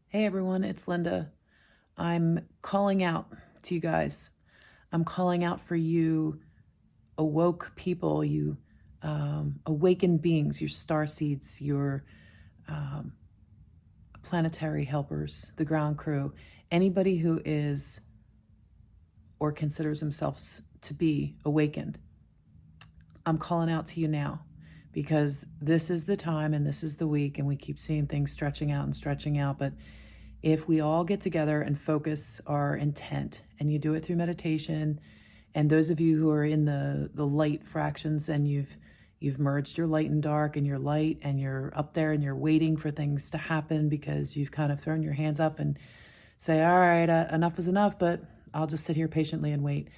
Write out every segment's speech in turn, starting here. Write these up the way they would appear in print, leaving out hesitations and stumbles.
Hey everyone, it's Linda. I'm calling out to you guys. I'm calling out for you awoke people, you awakened beings, your star seeds, your um, planetary helpers, the ground crew, anybody who is or considers themselves to be awakened. I'm calling out to you now because this is the time and this is the week, and we keep seeing things stretching out and stretching out, but if we all get together and focus our intent, and you do it through meditation, and those of you who are in the light fractions, and you've merged your light and dark and your light, and you're up there and you're waiting for things to happen because you've kind of thrown your hands up and say, all right, enough is enough, but I'll just sit here patiently and wait.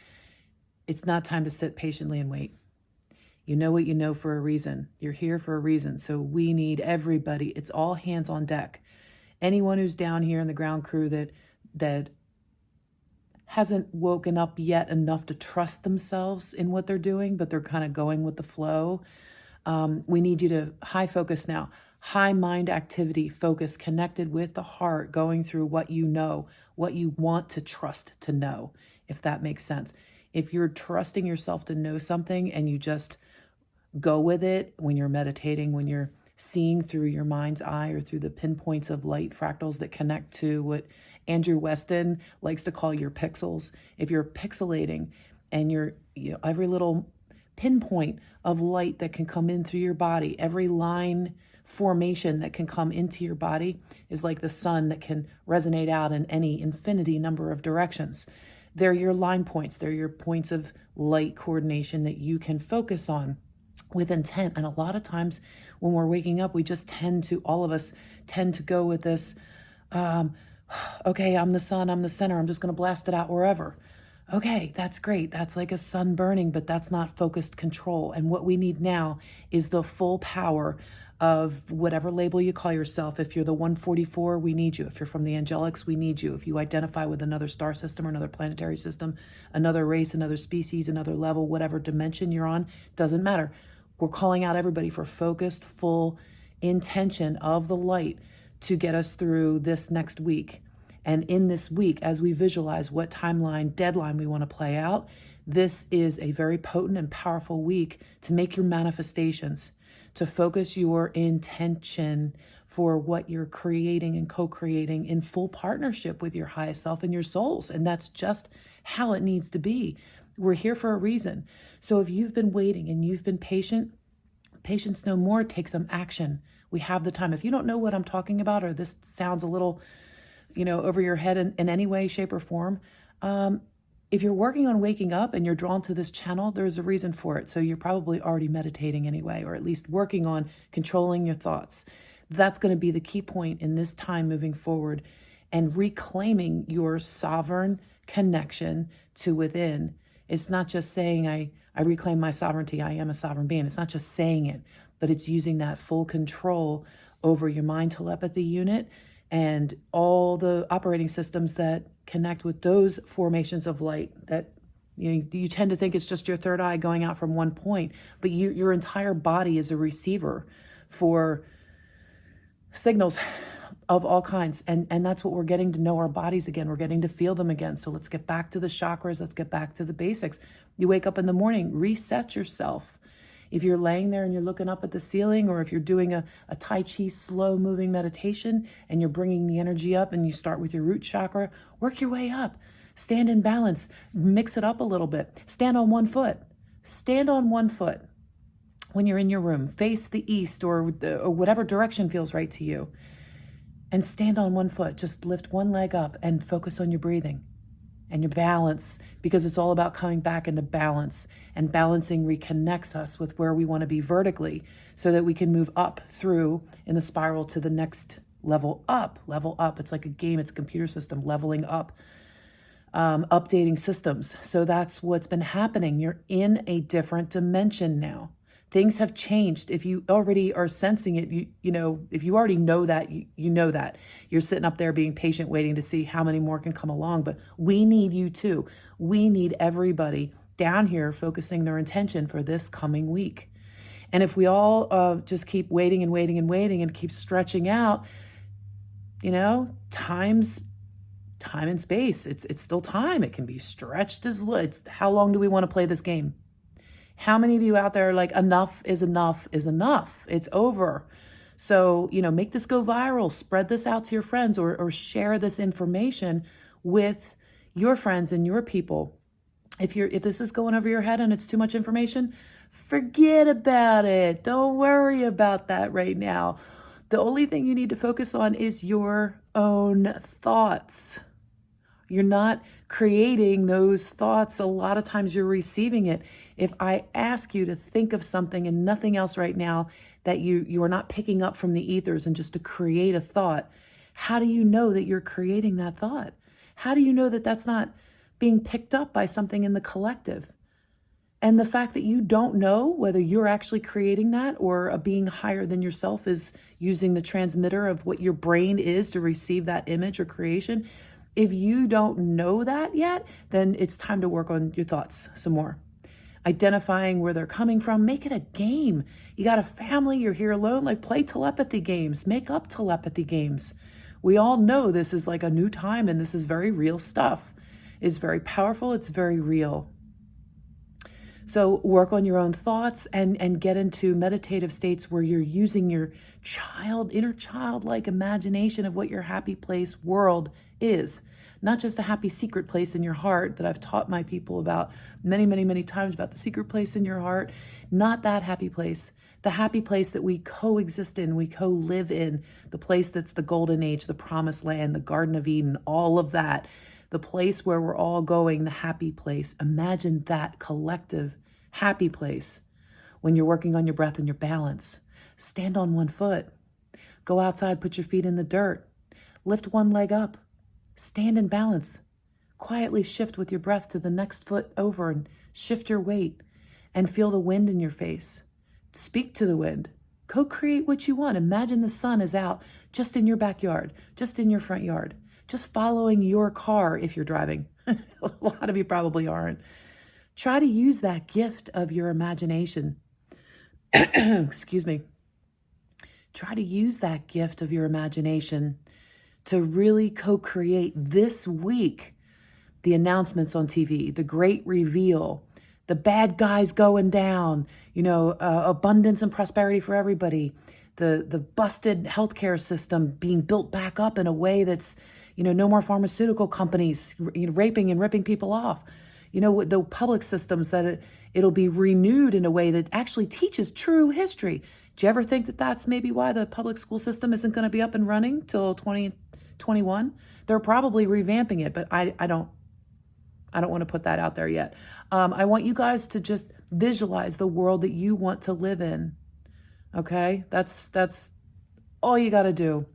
It's not time to sit patiently and wait. You know what you know for a reason. You're here for a reason. So we need everybody. It's all hands on deck. Anyone who's down here in the ground crew that hasn't woken up yet enough to trust themselves in what they're doing, but they're kind of going with the flow. We need you to high focus now. High mind activity, focus, connected with the heart, going through what you know, what you want to trust to know, if that makes sense. If you're trusting yourself to know something and you just go with it when you're meditating, when you're seeing through your mind's eye or through the pinpoints of light fractals that connect to what Andrew Weston likes to call your pixels. If you're pixelating and every little pinpoint of light that can come in through your body, every line formation that can come into your body is like the sun that can resonate out in any infinity number of directions. They're your line points. They're your points of light coordination that you can focus on with intent. And a lot of times when we're waking up, all of us tend to go with this, okay, I'm the sun, I'm the center, I'm just going to blast it out wherever. Okay, that's great. That's like a sun burning, but that's not focused control. And what we need now is the full power of whatever label you call yourself. If you're the 144, we need you. If you're from the angelics, we need you. If you identify with another star system or another planetary system, another race, another species, another level, whatever dimension you're on, doesn't matter. We're calling out everybody for focused, full intention of the light to get us through this next week. And in this week, as we visualize what timeline, deadline we want to play out, this is a very potent and powerful week to make your manifestations, to focus your intention for what you're creating and co-creating in full partnership with your highest self and your souls. And that's just how it needs to be. We're here for a reason. So if you've been waiting and you've been patient, patience no more, take some action. We have the time. If you don't know what I'm talking about, or this sounds a little, over your head in any way, shape, or form, if you're working on waking up and you're drawn to this channel, there's a reason for it. So you're probably already meditating anyway, or at least working on controlling your thoughts. That's going to be the key point in this time moving forward, and reclaiming your sovereign connection to within. It's not just saying, I reclaim my sovereignty, I am a sovereign being. It's not just saying it, but it's using that full control over your mind telepathy unit and all the operating systems that connect with those formations of light that you tend to think it's just your third eye going out from one point, but your entire body is a receiver for signals of all kinds. And that's what we're getting to know our bodies again. We're getting to feel them again. So let's get back to the chakras. Let's get back to the basics. You wake up in the morning, reset yourself. If you're laying there and you're looking up at the ceiling, or if you're doing a Tai Chi slow moving meditation and you're bringing the energy up, and you start with your root chakra, work your way up. Stand in balance. Mix it up a little bit. Stand on one foot. Stand on one foot. When you're in your room, face the east or whatever direction feels right to you. And stand on one foot. Just lift one leg up and focus on your breathing and your balance, because it's all about coming back into balance. And balancing reconnects us with where we want to be vertically, so that we can move up through in the spiral to the next level up. It's like a game. It's a computer system leveling up, updating systems. So that's what's been happening. You're in a different dimension now. Things have changed. If you already are sensing it, if you already know that, you know that. You're sitting up there being patient, waiting to see how many more can come along. But we need you too. We need everybody down here focusing their intention for this coming week. And if we all just keep waiting and waiting and waiting and keep stretching out, time and space. It's still time. It can be stretched it's how long do we want to play this game? How many of you out there are like, enough is enough is enough? It's over. So, make this go viral, spread this out to your friends, or share this information with your friends and your people. If this is going over your head and it's too much information, forget about it. Don't worry about that right now. The only thing you need to focus on is your own thoughts. You're not creating those thoughts. A lot of times you're receiving it. If I ask you to think of something and nothing else right now that you are not picking up from the ethers, and just to create a thought, how do you know that you're creating that thought? How do you know that that's not being picked up by something in the collective? And the fact that you don't know whether you're actually creating that, or a being higher than yourself is using the transmitter of what your brain is to receive that image or creation. If you don't know that yet, then it's time to work on your thoughts some more. Identifying where they're coming from, make it a game. You got a family, you're here alone, like play telepathy games, make up telepathy games. We all know this is like a new time, and this is very real stuff. It's very powerful, it's very real. So work on your own thoughts and get into meditative states where you're using your inner childlike imagination of what your happy place world is. Not just a happy secret place in your heart that I've taught my people about many, many, many times, about the secret place in your heart. Not that happy place. The happy place that we coexist in, we co-live in, the place that's the golden age, the promised land, the Garden of Eden, all of that. The place where we're all going, the happy place. Imagine that collective happy place when you're working on your breath and your balance. Stand on one foot. Go outside, put your feet in the dirt. Lift one leg up. Stand in balance. Quietly shift with your breath to the next foot over and shift your weight and feel the wind in your face. Speak to the wind. Co-create what you want. Imagine the sun is out just in your backyard, just in your front yard, just following your car if you're driving. A lot of you probably aren't. Try to use that gift of your imagination. Excuse me. Try to use that gift of your imagination to really co-create this week the announcements on TV, the great reveal, the bad guys going down, abundance and prosperity for everybody, the busted healthcare system being built back up in a way that's, no more pharmaceutical companies, raping and ripping people off. The public systems, that it'll be renewed in a way that actually teaches true history. Do you ever think that that's maybe why the public school system isn't going to be up and running till 2021? They're probably revamping it, but I don't want to put that out there yet. I want you guys to just visualize the world that you want to live in. Okay? That's all you got to do.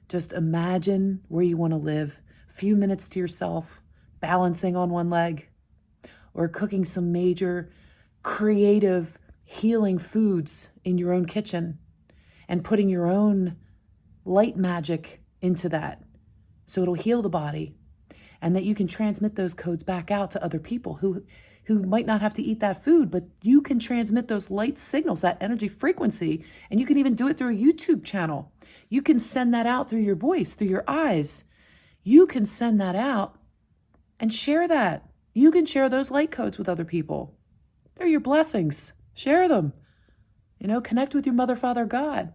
Just imagine where you want to live. A few minutes to yourself, balancing on one leg, or cooking some major creative healing foods in your own kitchen and putting your own light magic into that so it'll heal the body, and that you can transmit those codes back out to other people who might not have to eat that food, but you can transmit those light signals, that energy frequency, and you can even do it through a YouTube channel. You can send that out through your voice, through your eyes. You can send that out and share that. You can share those light codes with other people. They're your blessings. Share them. Connect with your mother, father, God.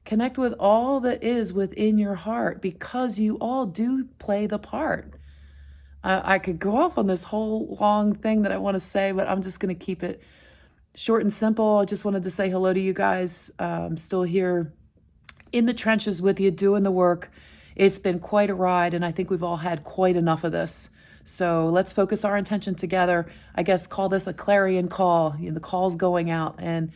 Connect with all that is within your heart, because you all do play the part. I could go off on this whole long thing that I want to say, but I'm just going to keep it short and simple. I just wanted to say hello to you guys. I'm still here in the trenches with you, doing the work. It's been quite a ride, and I think we've all had quite enough of this. So let's focus our intention together. I guess call this a clarion call. The call's going out. And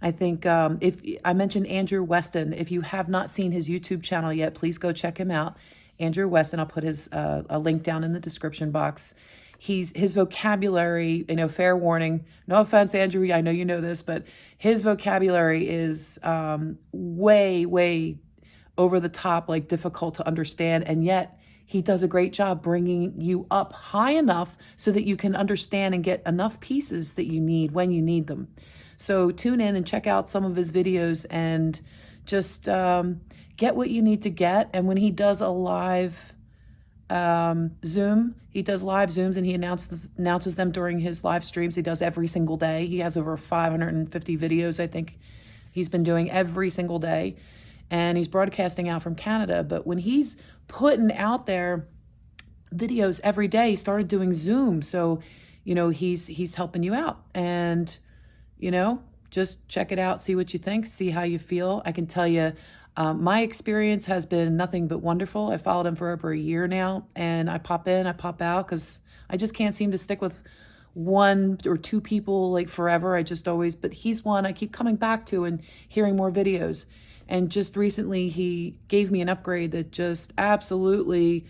I think if I mentioned Andrew Weston, if you have not seen his YouTube channel yet, please go check him out. Andrew Weston, I'll put his a link down in the description box. His vocabulary, fair warning, no offense, Andrew, I know you know this, but his vocabulary is way, way over the top, like difficult to understand. And yet he does a great job bringing you up high enough so that you can understand and get enough pieces that you need when you need them. So tune in and check out some of his videos and just get what you need to get. And when he does a live Zoom, he does live Zooms, and he announces them during his live streams. He does every single day. He has over 550 videos, I think he's been doing every single day. And he's broadcasting out from Canada. But when he's putting out there videos every day, he started doing Zoom. So, you know, he's helping you out. And, you know, just check it out, see what you think, see how you feel. I can tell you, my experience has been nothing but wonderful. I followed him for over a year now, and I pop in, I pop out, because I just can't seem to stick with one or two people like forever. I just always, but he's one I keep coming back to and hearing more videos. And just recently he gave me an upgrade that just absolutely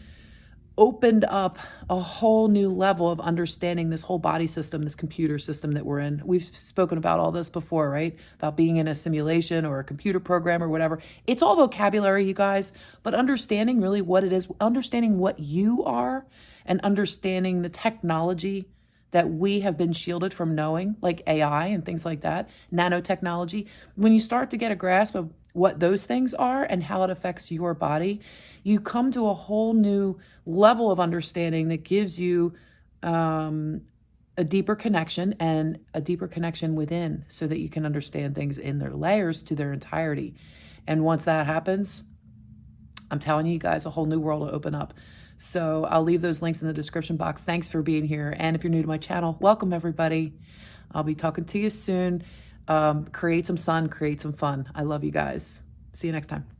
opened up a whole new level of understanding this whole body system, this computer system that we're in. We've spoken about all this before, right? About being in a simulation or a computer program or whatever. It's all vocabulary, you guys, but understanding really what it is, understanding what you are, and understanding the technology that we have been shielded from knowing, like AI and things like that, nanotechnology. When you start to get a grasp of what those things are and how it affects your body, you come to a whole new level of understanding that gives you a deeper connection, and a deeper connection within, so that you can understand things in their layers to their entirety. And once that happens, I'm telling you guys, a whole new world will open up. So I'll leave those links in the description box. Thanks for being here. And if you're new to my channel, welcome everybody. I'll be talking to you soon. Create some sun, create some fun. I love you guys. See you next time.